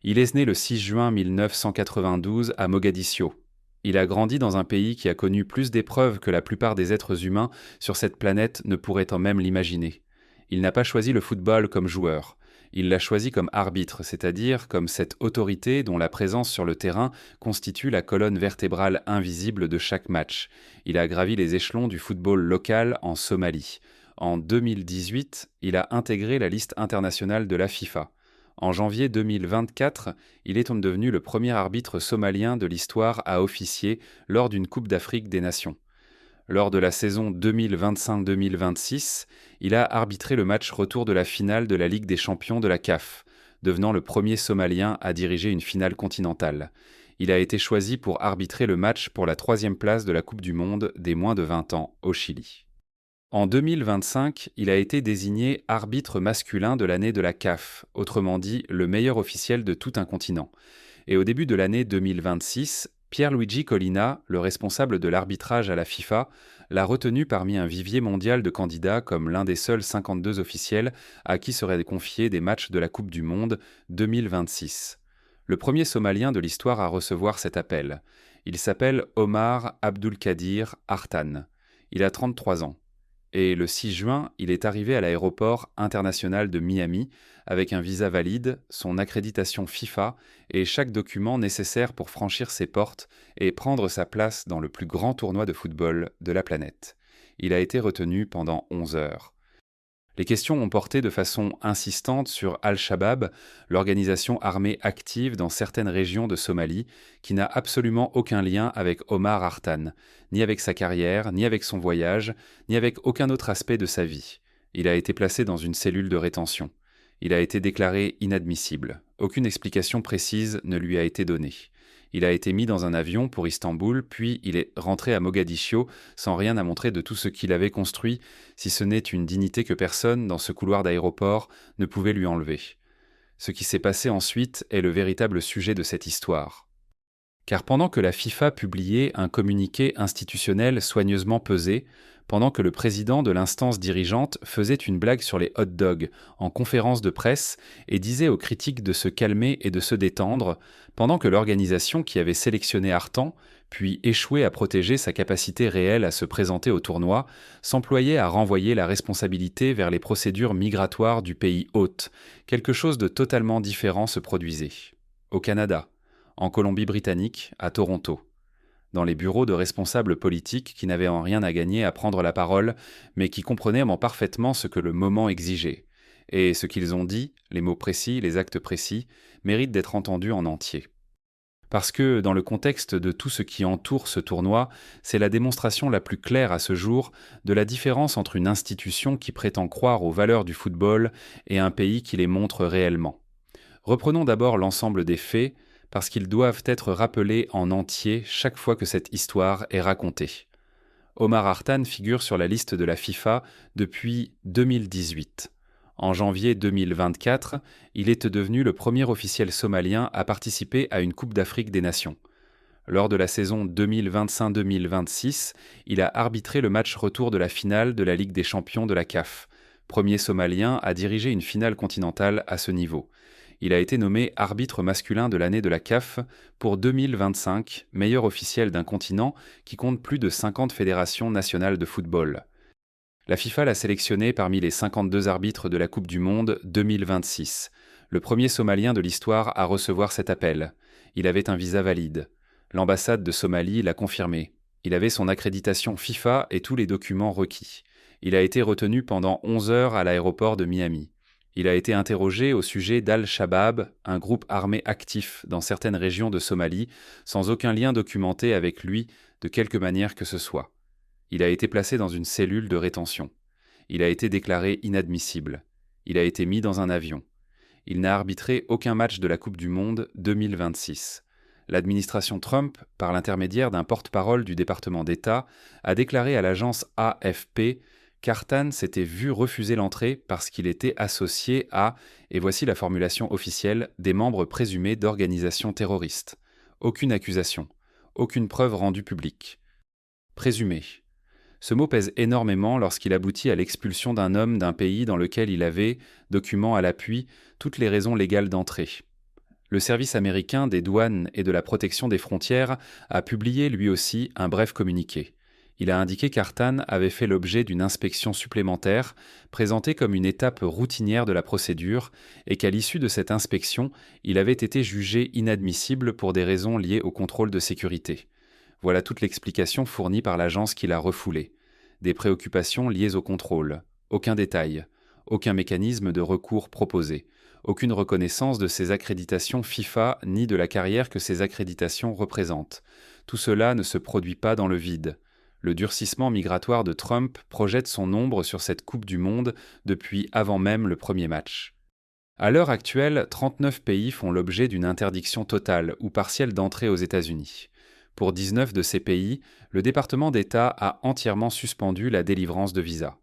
Il est né le 6 juin 1992 à Mogadiscio. Il a grandi dans un pays qui a connu plus d'épreuves que la plupart des êtres humains sur cette planète ne pourraient en même l'imaginer. Il n'a pas choisi le football comme joueur. Il l'a choisi comme arbitre, c'est-à-dire comme cette autorité dont la présence sur le terrain constitue la colonne vertébrale invisible de chaque match. Il a gravi les échelons du football local en Somalie. En 2018, il a intégré la liste internationale de la FIFA. En janvier 2024, il est devenu le premier arbitre somalien de l'histoire à officier lors d'une Coupe d'Afrique des Nations. Lors de la saison 2025-2026, il a arbitré le match retour de la finale de la Ligue des champions de la CAF, devenant le premier Somalien à diriger une finale continentale. Il a été choisi pour arbitrer le match pour la 3e place de la Coupe du Monde des moins de 20 ans au Chili. En 2025, il a été désigné arbitre masculin de l'année de la CAF, autrement dit le meilleur officiel de tout un continent. Et au début de l'année 2026, Pierluigi Collina, le responsable de l'arbitrage à la FIFA, l'a retenu parmi un vivier mondial de candidats comme l'un des seuls 52 officiels à qui seraient confiés des matchs de la Coupe du Monde 2026. Le premier Somalien de l'histoire à recevoir cet appel. Il s'appelle Omar Abdulkadir Artan. Il a 33 ans. Et le 6 juin, il est arrivé à l'aéroport international de Miami avec un visa valide, son accréditation FIFA et chaque document nécessaire pour franchir ses portes et prendre sa place dans le plus grand tournoi de football de la planète. Il a été retenu pendant 11 heures. Les questions ont porté de façon insistante sur Al-Shabaab, l'organisation armée active dans certaines régions de Somalie, qui n'a absolument aucun lien avec Omar Artan, ni avec sa carrière, ni avec son voyage, ni avec aucun autre aspect de sa vie. Il a été placé dans une cellule de rétention. Il a été déclaré inadmissible. Aucune explication précise ne lui a été donnée. Il a été mis dans un avion pour Istanbul, puis il est rentré à Mogadiscio sans rien à montrer de tout ce qu'il avait construit, si ce n'est une dignité que personne, dans ce couloir d'aéroport, ne pouvait lui enlever. Ce qui s'est passé ensuite est le véritable sujet de cette histoire. Car pendant que la FIFA publiait un communiqué institutionnel soigneusement pesé, pendant que le président de l'instance dirigeante faisait une blague sur les hot dogs en conférence de presse et disait aux critiques de se calmer et de se détendre, pendant que l'organisation qui avait sélectionné Artan, puis échoué à protéger sa capacité réelle à se présenter au tournoi, s'employait à renvoyer la responsabilité vers les procédures migratoires du pays hôte, quelque chose de totalement différent se produisait. Au Canada, en Colombie-Britannique, à Toronto, dans les bureaux de responsables politiques qui n'avaient en rien à gagner à prendre la parole, mais qui comprenaient parfaitement ce que le moment exigeait. Et ce qu'ils ont dit, les mots précis, les actes précis, méritent d'être entendus en entier. Parce que, dans le contexte de tout ce qui entoure ce tournoi, c'est la démonstration la plus claire à ce jour de la différence entre une institution qui prétend croire aux valeurs du football et un pays qui les montre réellement. Reprenons d'abord l'ensemble des faits, parce qu'ils doivent être rappelés en entier chaque fois que cette histoire est racontée. Omar Artan figure sur la liste de la FIFA depuis 2018. En janvier 2024, il est devenu le premier officiel somalien à participer à une Coupe d'Afrique des Nations. Lors de la saison 2025-2026, il a arbitré le match retour de la finale de la Ligue des champions de la CAF, premier Somalien à diriger une finale continentale à ce niveau. Il a été nommé arbitre masculin de l'année de la CAF pour 2025, meilleur officiel d'un continent qui compte plus de 50 fédérations nationales de football. La FIFA l'a sélectionné parmi les 52 arbitres de la Coupe du Monde 2026, le premier Somalien de l'histoire à recevoir cet appel. Il avait un visa valide. L'ambassade de Somalie l'a confirmé. Il avait son accréditation FIFA et tous les documents requis. Il a été retenu pendant 11 heures à l'aéroport de Miami. Il a été interrogé au sujet d'Al-Shabaab, un groupe armé actif dans certaines régions de Somalie, sans aucun lien documenté avec lui de quelque manière que ce soit. Il a été placé dans une cellule de rétention. Il a été déclaré inadmissible. Il a été mis dans un avion. Il n'a arbitré aucun match de la Coupe du Monde 2026. L'administration Trump, par l'intermédiaire d'un porte-parole du département d'État, a déclaré à l'agence AFP qu'Artan s'était vu refuser l'entrée parce qu'il était associé à, et voici la formulation officielle, des membres présumés d'organisations terroristes. Aucune accusation, aucune preuve rendue publique. Présumé. Ce mot pèse énormément lorsqu'il aboutit à l'expulsion d'un homme d'un pays dans lequel il avait, document à l'appui, toutes les raisons légales d'entrée. Le service américain des douanes et de la protection des frontières a publié lui aussi un bref communiqué. Il a indiqué qu'Artan avait fait l'objet d'une inspection supplémentaire, présentée comme une étape routinière de la procédure, et qu'à l'issue de cette inspection, il avait été jugé inadmissible pour des raisons liées au contrôle de sécurité. Voilà toute l'explication fournie par l'agence qui l'a refoulé. Des préoccupations liées au contrôle. Aucun détail. Aucun mécanisme de recours proposé. Aucune reconnaissance de ces accréditations FIFA ni de la carrière que ces accréditations représentent. Tout cela ne se produit pas dans le vide. Le durcissement migratoire de Trump projette son ombre sur cette Coupe du Monde depuis avant même le premier match. À l'heure actuelle, 39 pays font l'objet d'une interdiction totale ou partielle d'entrée aux États-Unis. Pour 19 de ces pays, le département d'État a entièrement suspendu la délivrance de visas.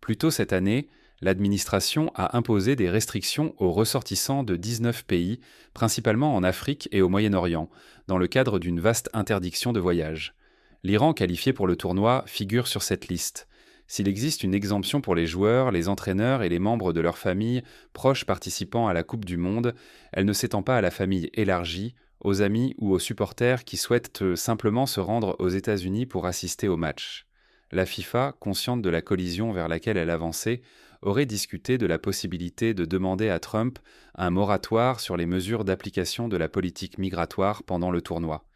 Plus tôt cette année, l'administration a imposé des restrictions aux ressortissants de 19 pays, principalement en Afrique et au Moyen-Orient, dans le cadre d'une vaste interdiction de voyage. L'Iran, qualifié pour le tournoi, figure sur cette liste. S'il existe une exemption pour les joueurs, les entraîneurs et les membres de leur famille proches participant à la Coupe du Monde, elle ne s'étend pas à la famille élargie, aux amis ou aux supporters qui souhaitent simplement se rendre aux États-Unis pour assister au match. La FIFA, consciente de la collision vers laquelle elle avançait, aurait discuté de la possibilité de demander à Trump un moratoire sur les mesures d'application de la politique migratoire pendant le tournoi.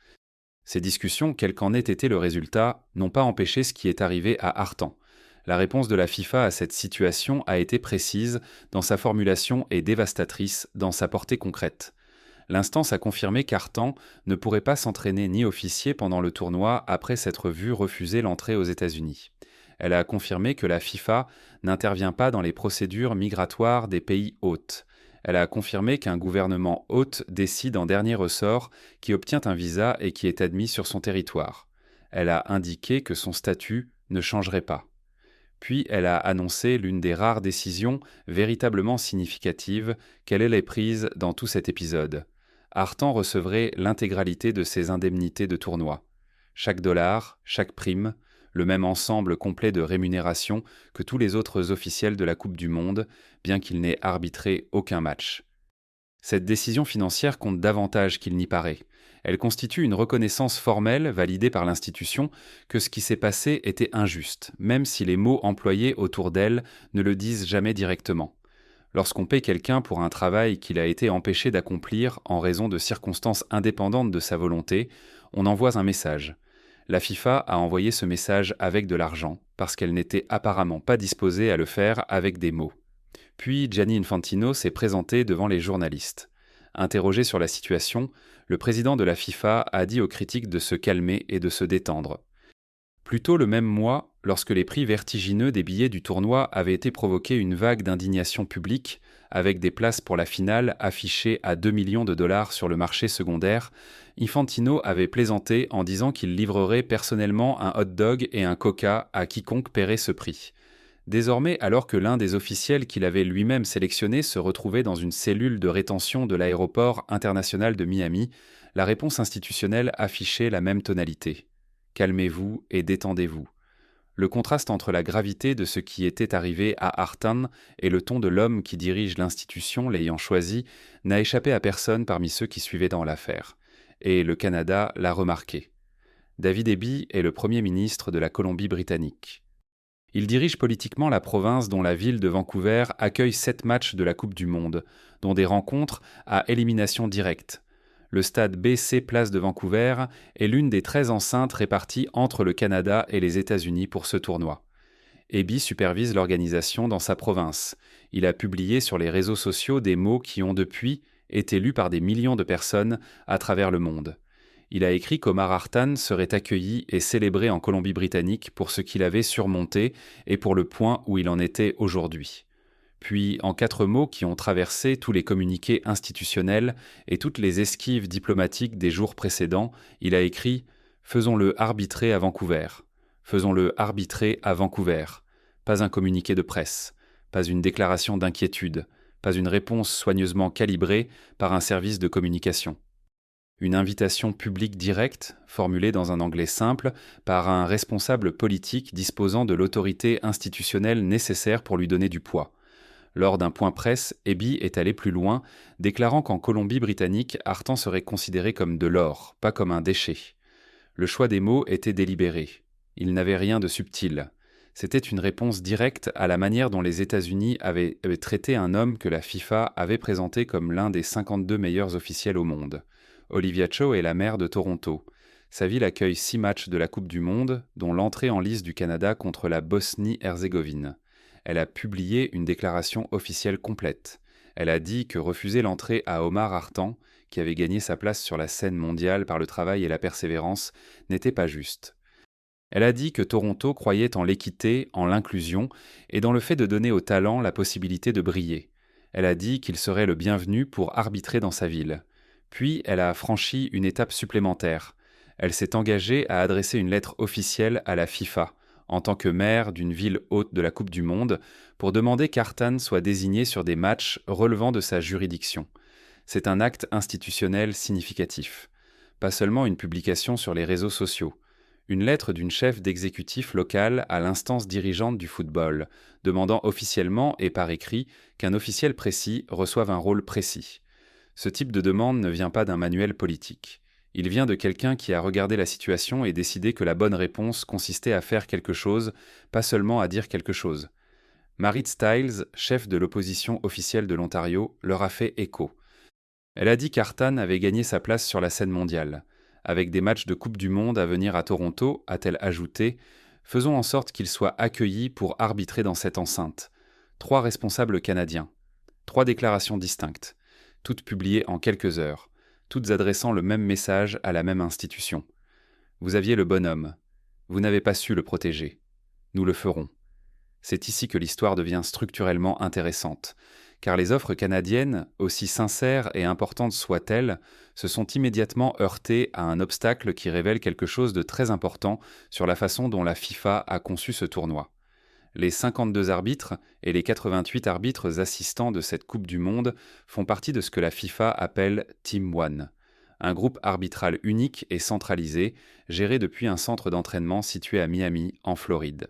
Ces discussions, quel qu'en ait été le résultat, n'ont pas empêché ce qui est arrivé à Artan. La réponse de la FIFA à cette situation a été précise dans sa formulation et dévastatrice dans sa portée concrète. L'instance a confirmé qu'Artan ne pourrait pas s'entraîner ni officier pendant le tournoi après s'être vu refuser l'entrée aux États-Unis. Elle a confirmé que la FIFA n'intervient pas dans les procédures migratoires des pays hôtes. Elle a confirmé qu'un gouvernement hôte décide en dernier ressort qui obtient un visa et qui est admis sur son territoire. Elle a indiqué que son statut ne changerait pas. Puis elle a annoncé l'une des rares décisions véritablement significatives qu'elle ait prise dans tout cet épisode. Artan recevrait l'intégralité de ses indemnités de tournoi. Chaque dollar, chaque prime, le même ensemble complet de rémunération que tous les autres officiels de la Coupe du Monde, bien qu'il n'ait arbitré aucun match. Cette décision financière compte davantage qu'il n'y paraît. Elle constitue une reconnaissance formelle, validée par l'institution, que ce qui s'est passé était injuste, même si les mots employés autour d'elle ne le disent jamais directement. Lorsqu'on paie quelqu'un pour un travail qu'il a été empêché d'accomplir en raison de circonstances indépendantes de sa volonté, on envoie un message. La FIFA a envoyé ce message avec de l'argent, parce qu'elle n'était apparemment pas disposée à le faire avec des mots. Puis Gianni Infantino s'est présenté devant les journalistes. Interrogé sur la situation, le président de la FIFA a dit aux critiques de se calmer et de se détendre. Plus tôt le même mois, lorsque les prix vertigineux des billets du tournoi avaient été provoqués une vague d'indignation publique, avec des places pour la finale affichées à 2 millions de dollars sur le marché secondaire, Infantino avait plaisanté en disant qu'il livrerait personnellement un hot-dog et un coca à quiconque paierait ce prix. Désormais, alors que l'un des officiels qu'il avait lui-même sélectionné se retrouvait dans une cellule de rétention de l'aéroport international de Miami, la réponse institutionnelle affichait la même tonalité. Calmez-vous et détendez-vous. Le contraste entre la gravité de ce qui était arrivé à Artan et le ton de l'homme qui dirige l'institution l'ayant choisi n'a échappé à personne parmi ceux qui suivaient dans l'affaire. Et le Canada l'a remarqué. David Eby est le Premier ministre de la Colombie-Britannique. Il dirige politiquement la province dont la ville de Vancouver accueille 7 matchs de la Coupe du Monde, dont des rencontres à élimination directe. Le stade BC Place de Vancouver est l'une des 13 enceintes réparties entre le Canada et les États-Unis pour ce tournoi. Eby supervise l'organisation dans sa province. Il a publié sur les réseaux sociaux des mots qui ont depuis été lus par des millions de personnes à travers le monde. Il a écrit qu'Omar Artan serait accueilli et célébré en Colombie-Britannique pour ce qu'il avait surmonté et pour le point où il en était aujourd'hui. Puis, en 4 mots qui ont traversé tous les communiqués institutionnels et toutes les esquives diplomatiques des jours précédents, il a écrit « Faisons-le arbitrer à Vancouver. Faisons-le arbitrer à Vancouver. » Pas un communiqué de presse, pas une déclaration d'inquiétude, pas une réponse soigneusement calibrée par un service de communication. Une invitation publique directe, formulée dans un anglais simple, par un responsable politique disposant de l'autorité institutionnelle nécessaire pour lui donner du poids. Lors d'un point presse, Ebi est allé plus loin, déclarant qu'en Colombie-Britannique, artan serait considéré comme de l'or, pas comme un déchet. Le choix des mots était délibéré. Il n'avait rien de subtil. C'était une réponse directe à la manière dont les États-Unis avaient traité un homme que la FIFA avait présenté comme l'un des 52 meilleurs officiels au monde. Olivia Cho est la maire de Toronto. Sa ville accueille 6 matchs de la Coupe du Monde, dont l'entrée en lice du Canada contre la Bosnie-Herzégovine. Elle a publié une déclaration officielle complète. Elle a dit que refuser l'entrée à Omar Artan, qui avait gagné sa place sur la scène mondiale par le travail et la persévérance, n'était pas juste. Elle a dit que Toronto croyait en l'équité, en l'inclusion et dans le fait de donner aux talents la possibilité de briller. Elle a dit qu'il serait le bienvenu pour arbitrer dans sa ville. Puis elle a franchi une étape supplémentaire. Elle s'est engagée à adresser une lettre officielle à la FIFA, en tant que maire d'une ville hôte de la Coupe du Monde, pour demander qu'Artan soit désigné sur des matchs relevant de sa juridiction. C'est un acte institutionnel significatif. Pas seulement une publication sur les réseaux sociaux. Une lettre d'une chef d'exécutif local à l'instance dirigeante du football, demandant officiellement et par écrit qu'un officiel précis reçoive un rôle précis. Ce type de demande ne vient pas d'un manuel politique. Il vient de quelqu'un qui a regardé la situation et décidé que la bonne réponse consistait à faire quelque chose, pas seulement à dire quelque chose. Marit Stiles, chef de l'opposition officielle de l'Ontario, leur a fait écho. Elle a dit qu'Artan avait gagné sa place sur la scène mondiale. Avec des matchs de Coupe du Monde à venir à Toronto, a-t-elle ajouté, faisons en sorte qu'il soit accueilli pour arbitrer dans cette enceinte. 3 responsables canadiens. 3 déclarations distinctes, toutes publiées en quelques heures, toutes adressant le même message à la même institution. Vous aviez le bonhomme. Vous n'avez pas su le protéger. Nous le ferons. C'est ici que l'histoire devient structurellement intéressante, car les offres canadiennes, aussi sincères et importantes soient-elles, se sont immédiatement heurtées à un obstacle qui révèle quelque chose de très important sur la façon dont la FIFA a conçu ce tournoi. Les 52 arbitres et les 88 arbitres assistants de cette Coupe du Monde font partie de ce que la FIFA appelle Team One, un groupe arbitral unique et centralisé, géré depuis un centre d'entraînement situé à Miami, en Floride.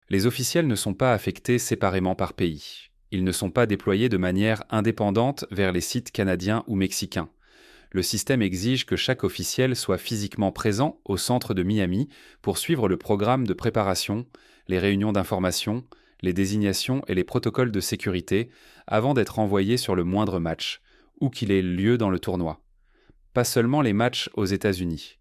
Les officiels ne sont pas affectés séparément par pays. Ils ne sont pas déployés de manière indépendante vers les sites canadiens ou mexicains. Le système exige que chaque officiel soit physiquement présent au centre de Miami pour suivre le programme de préparation, les réunions d'information, les désignations et les protocoles de sécurité avant d'être envoyé sur le moindre match, où qu'il ait lieu dans le tournoi. Pas seulement les matchs aux États-Unis.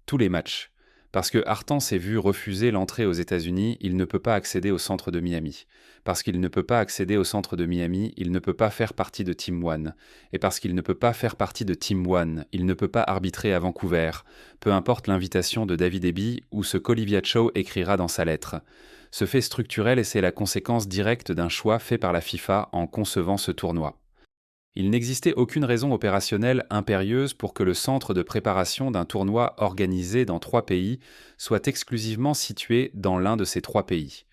Tous les matchs. Parce que Artan s'est vu refuser l'entrée aux États-Unis, il ne peut pas accéder au centre de Miami. Parce qu'il ne peut pas accéder au centre de Miami, il ne peut pas faire partie de Team One. Et parce qu'il ne peut pas faire partie de Team One, il ne peut pas arbitrer à Vancouver, peu importe l'invitation de David Eby ou ce qu'Olivia Cho écrira dans sa lettre. Ce fait structurel et c'est la conséquence directe d'un choix fait par la FIFA en concevant ce tournoi. Il n'existait aucune raison opérationnelle impérieuse pour que le centre de préparation d'un tournoi organisé dans 3 pays soit exclusivement situé dans l'un de ces 3 pays.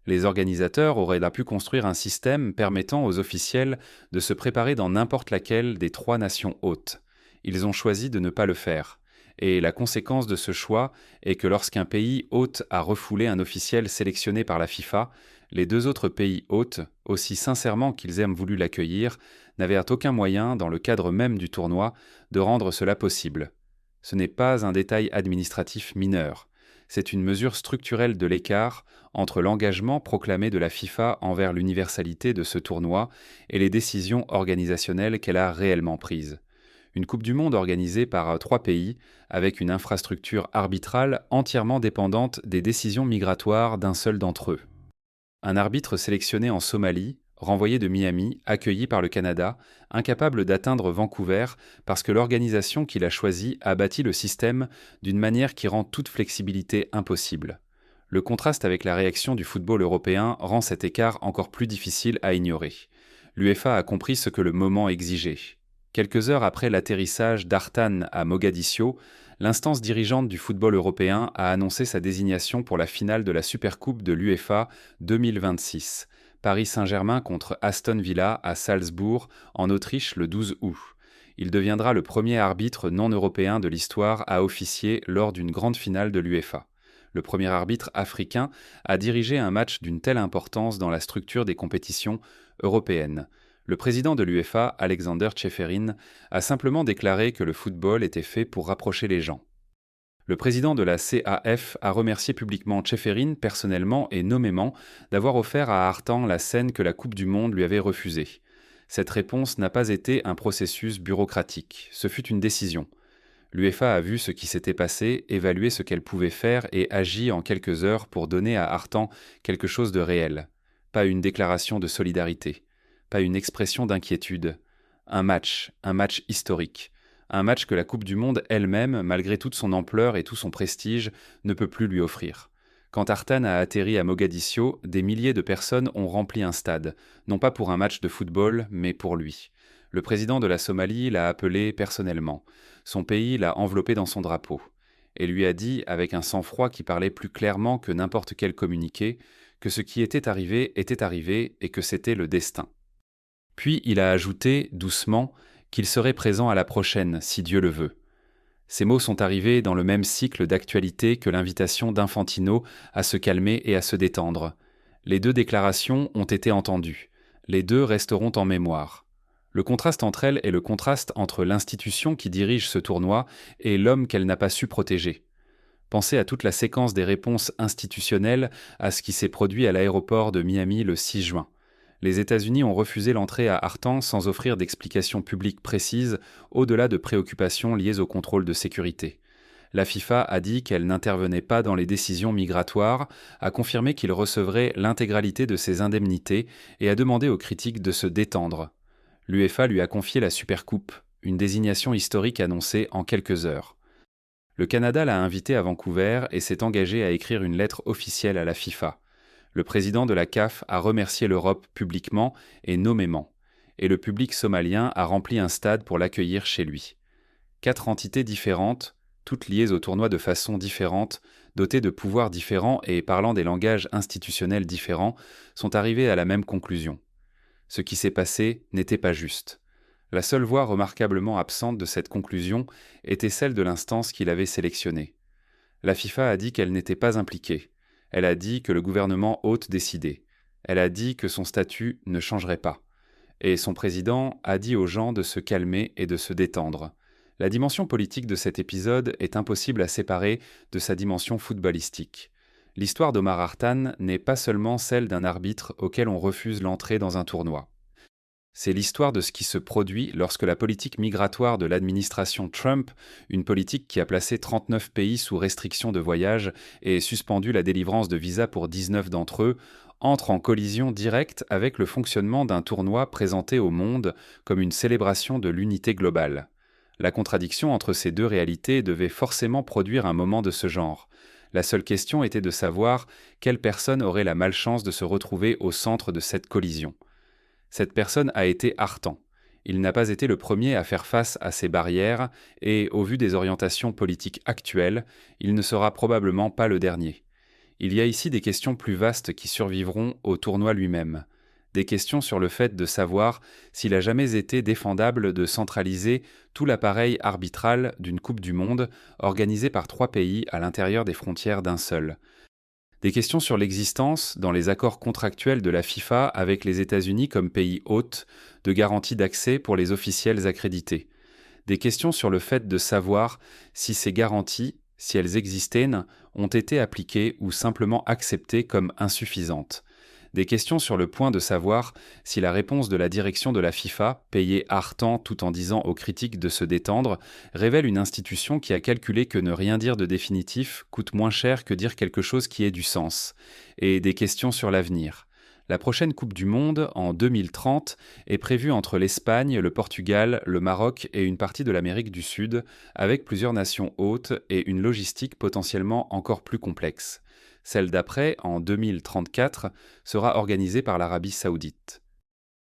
Les organisateurs auraient là pu construire un système permettant aux officiels de se préparer dans n'importe laquelle des 3 nations hôtes. Ils ont choisi de ne pas le faire. Et la conséquence de ce choix est que lorsqu'un pays hôte a refoulé un officiel sélectionné par la FIFA, les 2 autres pays hôtes, aussi sincèrement qu'ils aient voulu l'accueillir, n'avaient aucun moyen, dans le cadre même du tournoi, de rendre cela possible. Ce n'est pas un détail administratif mineur. C'est une mesure structurelle de l'écart entre l'engagement proclamé de la FIFA envers l'universalité de ce tournoi et les décisions organisationnelles qu'elle a réellement prises. Une Coupe du Monde organisée par 3 pays, avec une infrastructure arbitrale entièrement dépendante des décisions migratoires d'un seul d'entre eux. Un arbitre sélectionné en Somalie, renvoyé de Miami, accueilli par le Canada, incapable d'atteindre Vancouver parce que l'organisation qu'il a choisie a bâti le système d'une manière qui rend toute flexibilité impossible. Le contraste avec la réaction du football européen rend cet écart encore plus difficile à ignorer. L'UEFA a compris ce que le moment exigeait. Quelques heures après l'atterrissage d'Artan à Mogadiscio, l'instance dirigeante du football européen a annoncé sa désignation pour la finale de la Supercoupe de l'UEFA 2026. Paris Saint-Germain contre Aston Villa à Salzbourg, en Autriche, le 12 août. Il deviendra le premier arbitre non européen de l'histoire à officier lors d'une grande finale de l'UEFA. le premier arbitre africain à diriger un match d'une telle importance dans la structure des compétitions européennes. Le président de l'UEFA, Alexander Čeferin, a simplement déclaré que le football était fait pour rapprocher les gens. Le président de la CAF a remercié publiquement Čeferin personnellement et nommément d'avoir offert à Artan la scène que la Coupe du Monde lui avait refusée. Cette réponse n'a pas été un processus bureaucratique, ce fut une décision. L'UEFA a vu ce qui s'était passé, évalué ce qu'elle pouvait faire et agi en quelques heures pour donner à Artan quelque chose de réel. Pas une déclaration de solidarité, pas une expression d'inquiétude. Un match historique. Un match que la Coupe du Monde elle-même, malgré toute son ampleur et tout son prestige, ne peut plus lui offrir. Quand Artan a atterri à Mogadiscio, des milliers de personnes ont rempli un stade, non pas pour un match de football, mais pour lui. Le président de la Somalie l'a appelé personnellement. Son pays l'a enveloppé dans son drapeau, et lui a dit, avec un sang-froid qui parlait plus clairement que n'importe quel communiqué, que ce qui était arrivé et que c'était le destin. Puis il a ajouté, doucement, qu'il serait présent à la prochaine, si Dieu le veut. Ces mots sont arrivés dans le même cycle d'actualité que l'invitation d'Infantino à se calmer et à se détendre. Les deux déclarations ont été entendues. Les deux resteront en mémoire. Le contraste entre elles est le contraste entre l'institution qui dirige ce tournoi et l'homme qu'elle n'a pas su protéger. Pensez à toute la séquence des réponses institutionnelles à ce qui s'est produit à l'aéroport de Miami le 6 juin. Les États-Unis ont refusé l'entrée à Artan sans offrir d'explications publiques précises, au-delà de préoccupations liées au contrôle de sécurité. La FIFA a dit qu'elle n'intervenait pas dans les décisions migratoires, a confirmé qu'il recevrait l'intégralité de ses indemnités et a demandé aux critiques de se détendre. L'UEFA lui a confié la Supercoupe, une désignation historique annoncée en quelques heures. Le Canada l'a invité à Vancouver et s'est engagé à écrire une lettre officielle à la FIFA. Le président de la CAF a remercié l'Europe publiquement et nommément, et le public somalien a rempli un stade pour l'accueillir chez lui. 4 entités différentes, toutes liées au tournoi de façon différente, dotées de pouvoirs différents et parlant des langages institutionnels différents, sont arrivées à la même conclusion. Ce qui s'est passé n'était pas juste. La seule voix remarquablement absente de cette conclusion était celle de l'instance qu'il avait sélectionnée. La FIFA a dit qu'elle n'était pas impliquée. Elle a dit que le gouvernement hôte décidait. Elle a dit que son statut ne changerait pas. Et son président a dit aux gens de se calmer et de se détendre. La dimension politique de cet épisode est impossible à séparer de sa dimension footballistique. L'histoire d'Omar Artan n'est pas seulement celle d'un arbitre auquel on refuse l'entrée dans un tournoi. C'est l'histoire de ce qui se produit lorsque la politique migratoire de l'administration Trump, une politique qui a placé 39 pays sous restriction de voyage et suspendu la délivrance de visas pour 19 d'entre eux, entre en collision directe avec le fonctionnement d'un tournoi présenté au monde comme une célébration de l'unité globale. La contradiction entre ces deux réalités devait forcément produire un moment de ce genre. La seule question était de savoir quelle personne aurait la malchance de se retrouver au centre de cette collision. Cette personne a été Artan. Il n'a pas été le premier à faire face à ces barrières et, au vu des orientations politiques actuelles, il ne sera probablement pas le dernier. Il y a ici des questions plus vastes qui survivront au tournoi lui-même. Des questions sur le fait de savoir s'il a jamais été défendable de centraliser tout l'appareil arbitral d'une Coupe du Monde organisée par 3 pays à l'intérieur des frontières d'un seul. Des questions sur l'existence, dans les accords contractuels de la FIFA avec les États-Unis comme pays hôte, de garanties d'accès pour les officiels accrédités. Des questions sur le fait de savoir si ces garanties, si elles existaient, ont été appliquées ou simplement acceptées comme insuffisantes. Des questions sur le point de savoir si la réponse de la direction de la FIFA, payer Artan tout en disant aux critiques de se détendre, révèle une institution qui a calculé que ne rien dire de définitif coûte moins cher que dire quelque chose qui ait du sens. Et des questions sur l'avenir. La prochaine Coupe du Monde, en 2030, est prévue entre l'Espagne, le Portugal, le Maroc et une partie de l'Amérique du Sud, avec plusieurs nations hôtes et une logistique potentiellement encore plus complexe. Celle d'après, en 2034, sera organisée par l'Arabie saoudite.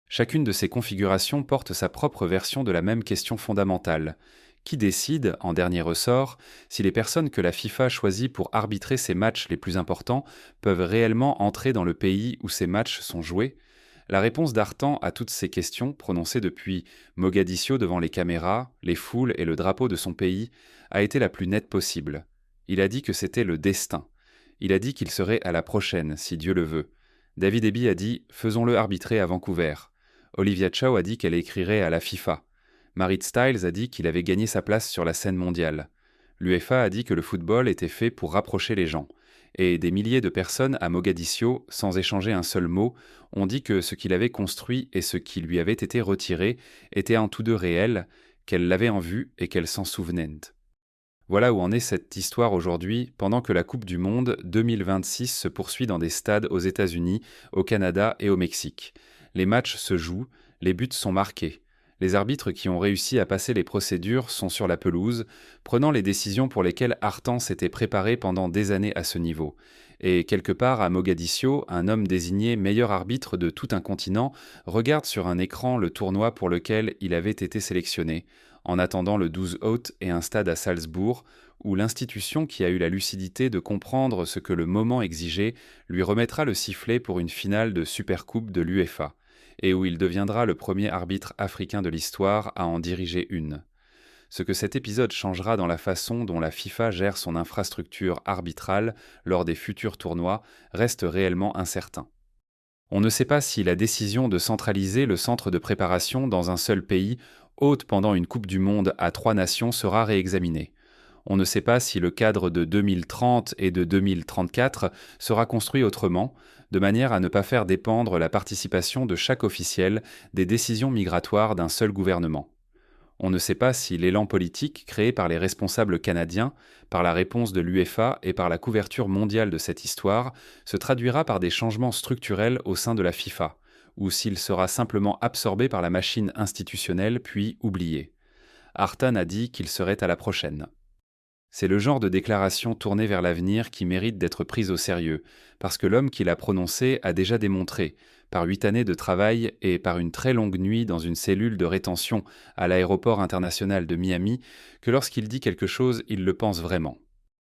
Chacune de ces configurations porte sa propre version de la même question fondamentale. Qui décide, en dernier ressort, si les personnes que la FIFA choisit pour arbitrer ces matchs les plus importants peuvent réellement entrer dans le pays où ces matchs sont joués? La réponse d'Artan à toutes ces questions, prononcée depuis Mogadiscio devant les caméras, les foules et le drapeau de son pays, a été la plus nette possible. Il a dit que c'était le destin. Il a dit qu'il serait à la prochaine, si Dieu le veut. David Eby a dit « Faisons-le arbitrer à Vancouver ». Olivia Chow a dit qu'elle écrirait à la FIFA. Marit Stiles a dit qu'il avait gagné sa place sur la scène mondiale. L'UEFA a dit que le football était fait pour rapprocher les gens. Et des milliers de personnes à Mogadiscio, sans échanger un seul mot, ont dit que ce qu'il avait construit et ce qui lui avait été retiré étaient en tous deux réels, qu'elles l'avaient en vue et qu'elles s'en souvenaient. Voilà où en est cette histoire aujourd'hui, pendant que la Coupe du Monde 2026 se poursuit dans des stades aux États-Unis, au Canada et au Mexique. Les matchs se jouent, les buts sont marqués. Les arbitres qui ont réussi à passer les procédures sont sur la pelouse, prenant les décisions pour lesquelles Artan s'était préparé pendant des années à ce niveau. Et quelque part à Mogadiscio, un homme désigné meilleur arbitre de tout un continent regarde sur un écran le tournoi pour lequel il avait été sélectionné, en attendant le 12 août et un stade à Salzbourg, où l'institution qui a eu la lucidité de comprendre ce que le moment exigeait lui remettra le sifflet pour une finale de Supercoupe de l'UEFA, et où il deviendra le premier arbitre africain de l'histoire à en diriger une. Ce que cet épisode changera dans la façon dont la FIFA gère son infrastructure arbitrale lors des futurs tournois reste réellement incertain. On ne sait pas si la décision de centraliser le centre de préparation dans un seul pays, hôte pendant une Coupe du Monde à 3 nations, sera réexaminée. On ne sait pas si le cadre de 2030 et de 2034 sera construit autrement, de manière à ne pas faire dépendre la participation de chaque officiel des décisions migratoires d'un seul gouvernement. On ne sait pas si l'élan politique créé par les responsables canadiens, par la réponse de l'UEFA et par la couverture mondiale de cette histoire se traduira par des changements structurels au sein de la FIFA, ou s'il sera simplement absorbé par la machine institutionnelle puis oublié. Artan a dit qu'il serait à la prochaine. C'est le genre de déclaration tournée vers l'avenir qui mérite d'être prise au sérieux, parce que l'homme qui l'a prononcée a déjà démontré, par 8 années de travail et par une très longue nuit dans une cellule de rétention à l'aéroport international de Miami, que lorsqu'il dit quelque chose, il le pense vraiment.